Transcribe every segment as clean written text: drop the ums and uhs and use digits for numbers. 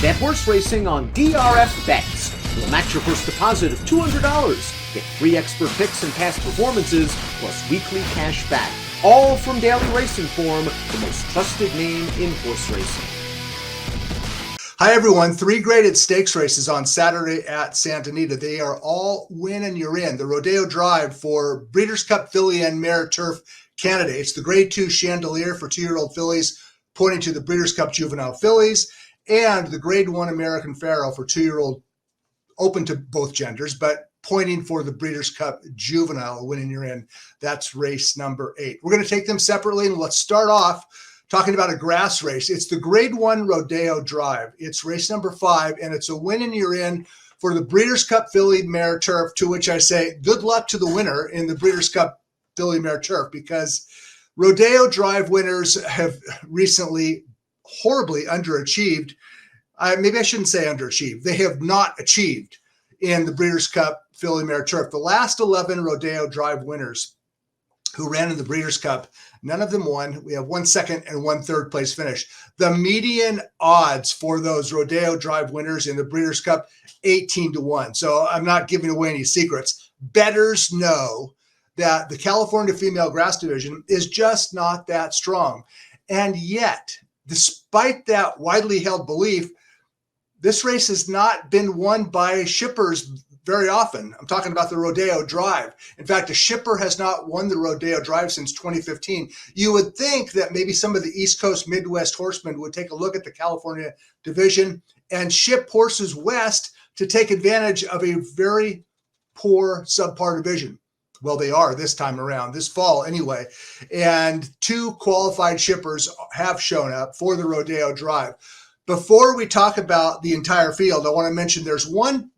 Bet horse racing on DRFTV. We'll match your first deposit of $200. Get free expert picks and past performances, plus weekly cash back. All from Daily Racing Form, the most trusted name in horse racing. Hi everyone, 3 graded stakes races on Saturday at Santa Anita. They are all win and you're in. The Rodeo Drive for Breeders' Cup Filly and Mare Turf candidates. The Grade 2 Chandelier for 2-year-old fillies, pointing to the Breeders' Cup Juvenile fillies, and the Grade 1 American Pharaoh for 2-year-old, open to both genders, but pointing for the Breeders' Cup Juvenile, win and you're in. That's race number 8. We're going to take them separately, and let's start off talking about a grass race. It's the Grade 1 Rodeo Drive. It's race number 5, and it's a win and you're in for the Breeders' Cup Filly Mare Turf, to which I say good luck to the winner in the Breeders' Cup Filly Mare Turf, because Rodeo Drive winners have recently horribly underachieved. Maybe I shouldn't say underachieved. They have not achieved in the Breeders' Cup Filly Mare Turf. The last 11 Rodeo Drive winners who ran in the Breeders' Cup, none of them won. We have 1 second and 1 third place finish. The median odds for those Rodeo Drive winners in the Breeders' Cup, 18-1. So I'm not giving away any secrets. Bettors know that the California Female Grass Division is just not that strong. And yet, despite that widely held belief, this race has not been won by shippers very often. I'm talking about the Rodeo Drive. In fact, a shipper has not won the Rodeo Drive since 2015. You would think that maybe some of the East Coast Midwest horsemen would take a look at the California division and ship horses west to take advantage of a very poor subpar division. Well, they are this time around, this fall anyway. And 2 qualified shippers have shown up for the Rodeo Drive. Before we talk about the entire field, I want to mention there's one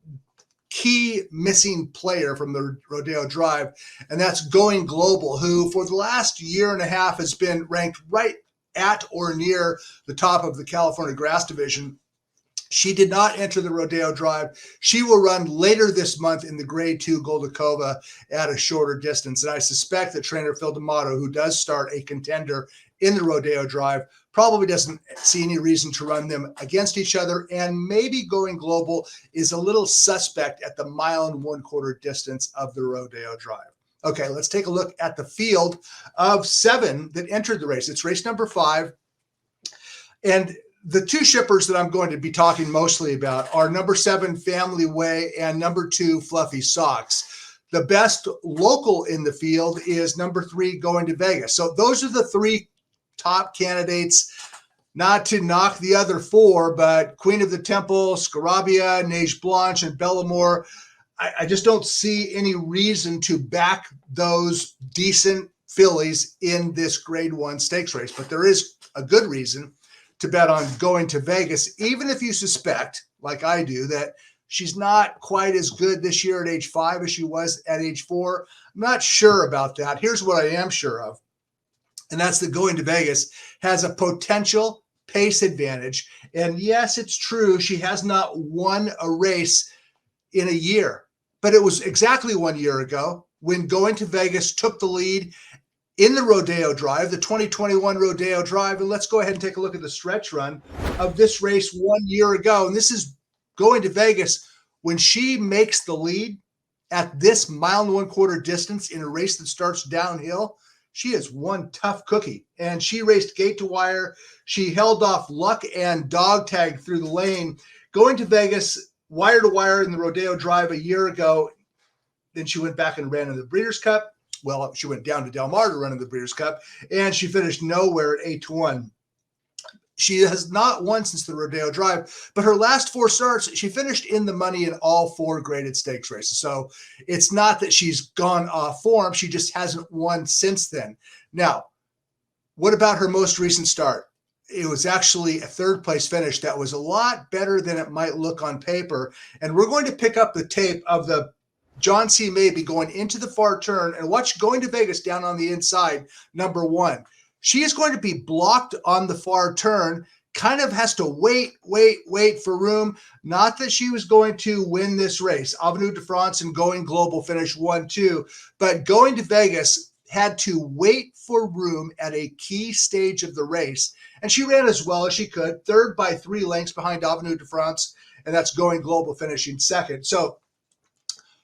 key missing player from the Rodeo Drive, and that's Going Global, who for the last year and a half has been ranked right at or near the top of the California Grass Division. She did not enter the Rodeo Drive. She will run later this month in the Grade 2 Goldacova at a shorter distance. And I suspect that trainer Phil D'Amato, who does start a contender in the Rodeo Drive, probably doesn't see any reason to run them against each other. And maybe Going Global is a little suspect at the 1 1/4 distance of the Rodeo Drive. Okay, let's take a look at the field of 7 that entered the race. It's race number 5. And the 2 shippers that I'm going to be talking mostly about are number 7, Family Way, and number 2, Fluffy Socks. The best local in the field is number 3, Going to Vegas. So those are the 3 top candidates, not to knock the other 4, but Queen of the Temple, Scarabia, Neige Blanche, and Bellamore. I just don't see any reason to back those decent fillies in this Grade 1 stakes race, but there is a good reason to bet on Going to Vegas, even if you suspect, like I do, that she's not quite as good this year at age 5 as she was at age 4. I'm not sure about that. Here's what I am sure of, and that's that Going to Vegas has a potential pace advantage. And yes, it's true, she has not won a race in a year, but it was exactly 1 year ago when Going to Vegas took the lead in the Rodeo Drive, the 2021 Rodeo Drive. And let's go ahead and take a look at the stretch run of this race 1 year ago. And this is Going to Vegas when she makes the lead at this 1 1/4 distance in a race that starts downhill. She is one tough cookie, and she raced gate to wire. She held off Luck and Dog Tag through the lane. Going to Vegas, wire to wire in the Rodeo Drive a year ago. Then she went back and ran in the Breeders' Cup. Well, she went down to Del Mar to run in the Breeders' Cup, and she finished nowhere at 8-1. She has not won since the Rodeo Drive, but her last 4 starts, she finished in the money in all 4 graded stakes races. So it's not that she's gone off form. She just hasn't won since then. Now, what about her most recent start? It was actually a 3rd place finish that was a lot better than it might look on paper. And we're going to pick up the tape of the John C. Mabee going into the far turn and watch Going to Vegas down on the inside, number 1. She is going to be blocked on the far turn, kind of has to wait for room. Not that she was going to win this race. Avenue de France and Going Global finished 1-2, but Going to Vegas had to wait for room at a key stage of the race. and she ran as well as she could, third by 3 lengths behind Avenue de France, and that's Going Global finishing second. So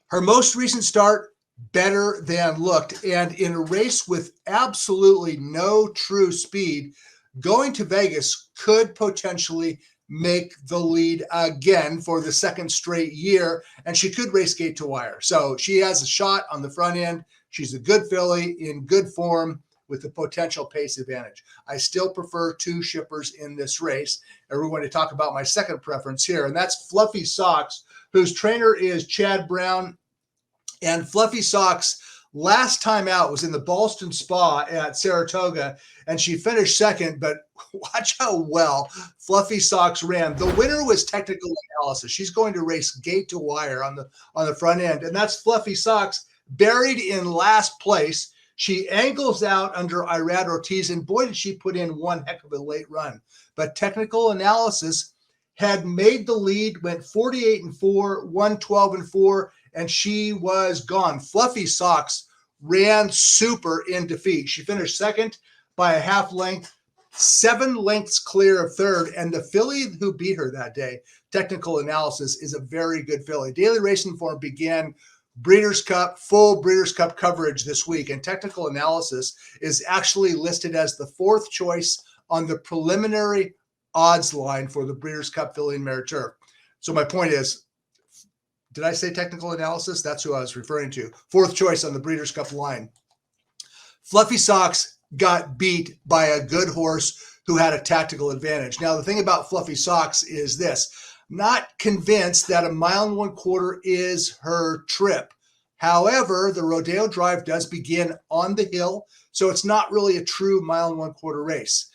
her most recent start, better than looked, and in a race with absolutely no true speed, Going to Vegas could potentially make the lead again for the second straight year, and she could race gate to wire. So she has a shot on the front end. She's a good filly in good form with the potential pace advantage. I still prefer 2 shippers in this race, and we're going to talk about my second preference here, and that's Fluffy Socks, whose trainer is Chad Brown. And Fluffy Socks last time out was in the Ballston Spa at Saratoga, and she finished second, but watch how well Fluffy Socks ran. The winner was technical analysis. She's going to race gate to wire on the front end, and that's Fluffy Socks buried in last place. She angles out under Irad Ortiz, and boy, did she put in one heck of a late run. But technical analysis had made the lead, went 48-4, 112-4, and she was gone. Fluffy Socks ran super in defeat. She finished second by a half length, 7 lengths clear of third, and the filly who beat her that day, technical analysis, is a very good filly. Daily Racing Form began Breeders' Cup, full Breeders' Cup coverage this week, and technical analysis is actually listed as the 4th choice on the preliminary odds line for the Breeders' Cup filly and mare turf. So my point is, did I say technical analysis? That's who I was referring to. 4th choice on the Breeders' Cup line. Fluffy Socks got beat by a good horse who had a tactical advantage. Now, the thing about Fluffy Socks is this. Not convinced that 1 1/4 is her trip. However, the Rodeo Drive does begin on the hill, so it's not really a true 1 1/4 race.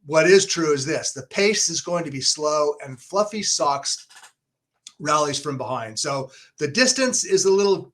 What is true is this. The pace is going to be slow, and Fluffy Socks rallies from behind. So the distance is a little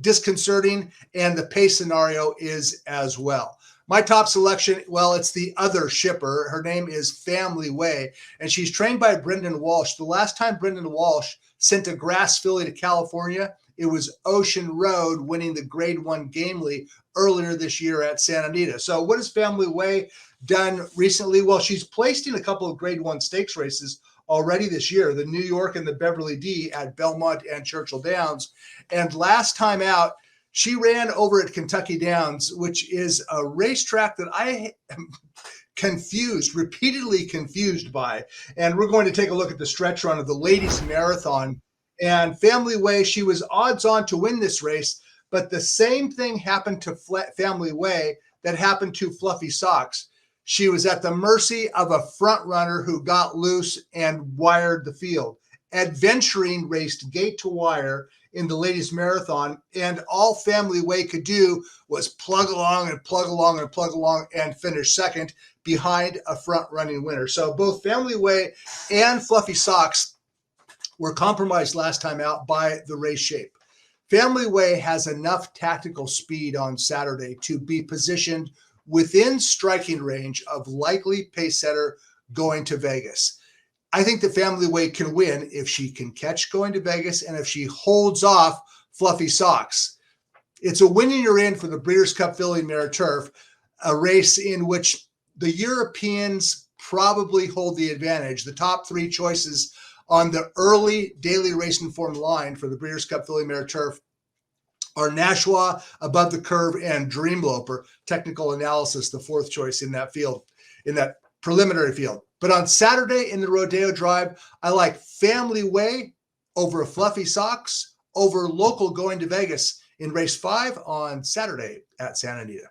disconcerting, and the pace scenario is as well. My top selection, well, it's the other shipper. Her name is Family Way, and she's trained by Brendan Walsh. The last time Brendan Walsh sent a grass filly to California, it was Ocean Road winning the Grade 1 Gamely earlier this year at Santa Anita. So what has Family Way done recently? Well, she's placed in a couple of Grade 1 stakes races already this year, the New York and the Beverly D at Belmont and Churchill Downs. And last time out, she ran over at Kentucky Downs, which is a racetrack that I am repeatedly confused by. And we're going to take a look at the stretch run of the ladies marathon. And Family Way, she was odds on to win this race, but the same thing happened to Family Way that happened to Fluffy Socks. She was at the mercy of a front runner who got loose and wired the field. Adventuring raced gate to wire in the ladies marathon, and all Family Way could do was plug along and plug along and plug along and finish second behind a front running winner. So both Family Way and Fluffy Socks were compromised last time out by the race shape. Family Way has enough tactical speed on Saturday to be positioned within striking range of likely pace setter Going to Vegas. I think the Family Way can win if she can catch Going to Vegas and if she holds off Fluffy Socks. It's a win and you're in for the Breeders' Cup filly and mare turf, a race in which the Europeans probably hold the advantage. The top 3 choices on the early Daily Racing Form line for the Breeders' Cup filly and mare turf are Nashua, Above the Curve, and Dreamloper. Technical analysis, the 4th choice in that field, in that preliminary field. But on Saturday in the Rodeo Drive, I like Family Way over Fluffy Socks over local Going to Vegas in race 5 on Saturday at Santa Anita.